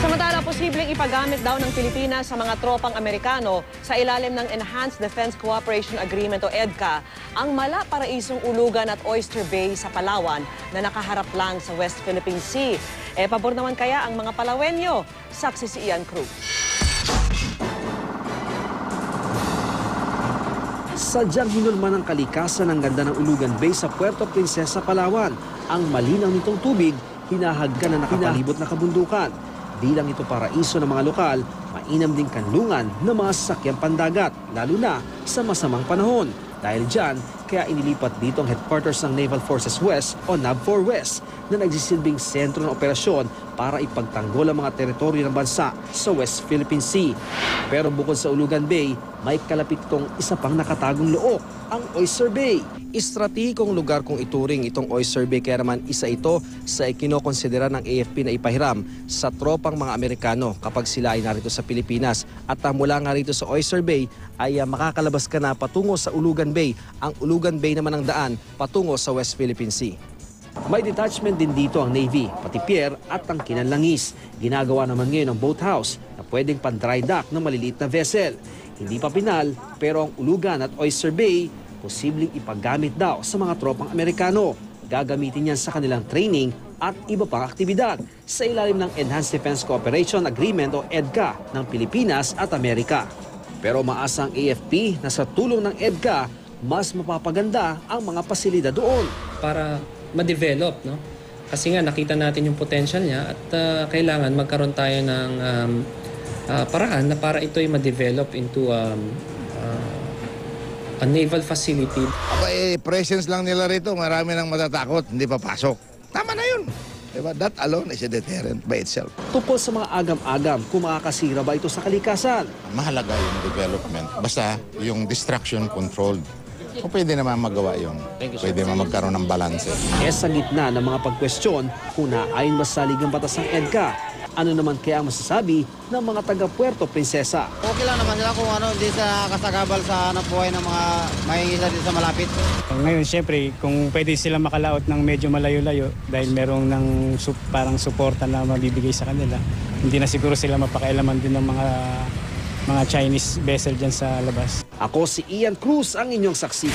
Samantala, posibleng ipagamit daw ng Pilipinas sa mga tropang Amerikano sa ilalim ng Enhanced Defense Cooperation Agreement o EDCA ang Malaparaisong Ulugan at Oyster Bay sa Palawan na nakaharap lang sa West Philippine Sea. Pabor naman kaya ang mga Palawenyo? Saksi si Ian Cruz. Sadyang hinulman ng kalikasan ang ganda ng Ulugan Bay sa Puerto Princesa, Palawan. Ang malinaw nitong tubig, hinahagkan na nakapalibot na kabundukan. Di lang ito paraiso ng mga lokal, mainam ding kanlungan ng mga sasakyang pandagat, lalo na sa masamang panahon. Dahil dyan, kaya inilipat dito ang headquarters ng Naval Forces West o NAV4 West na nagsisilbing sentro ng operasyon para ipagtanggol ang mga teritoryo ng bansa sa West Philippine Sea. Pero bukod sa Ulugan Bay, may kalapit itong isa pang nakatagong look, ang Oyster Bay. Estratehikong lugar kung ituring itong Oyster Bay, kaya naman isa ito sa ikinokonsidera ng AFP na ipahiram sa tropang mga Amerikano kapag sila ay narito sa Pilipinas. At mula nga rito sa Oyster Bay ay makakalabas ka na patungo sa Ulugan Bay. Ang Ulugan Bay naman ang daan patungo sa West Philippine Sea. May detachment din dito ang Navy, pati pier at tangkinan langis. Ginagawa naman ngayon ang boathouse na pwedeng pan-dry dock ng maliliit na vessel. Hindi pa pinal, pero ang Ulugan at Oyster Bay posibleng ipagamit daw sa mga tropang Amerikano. Gagamitin yan sa kanilang training at iba pang aktibidad sa ilalim ng Enhanced Defense Cooperation Agreement o EDCA ng Pilipinas at Amerika. Pero maasa ang AFP na sa tulong ng EDCA, mas mapapaganda ang mga pasilidad doon. Para ma-develop, no? Kasi nga nakita natin yung potential niya at kailangan magkaroon tayo ng paraan na para ito ay ma-develop into a naval facility. Presence lang nila rito, marami nang matatakot, hindi papasok. Tama na yun. Diba? That alone is a deterrent by itself. Tungkol sa mga agam-agam, kung makakasira ba ito sa kalikasan? Mahalaga yung development. Basta yung distraction controlled. Kung pwede naman magawa yun, pwede naman magkaroon ng balanse. Sa gitna ng mga pagkwestiyon kung naayon ba sa saligang batas ng EDCA, ano naman kaya ang masasabi ng mga taga Puerto Princesa? Okay lang naman sila kung hindi sa kasagabal sa buhay ng mga mahingisa dito sa malapit. Ngayon, siyempre, kung pwede sila makalaot ng medyo malayo-layo dahil merong parang suporta na mabibigay sa kanila, hindi na siguro sila mapakailaman din ng mga Chinese vessel dyan sa labas. Ako si Ian Cruz, ang inyong saksi.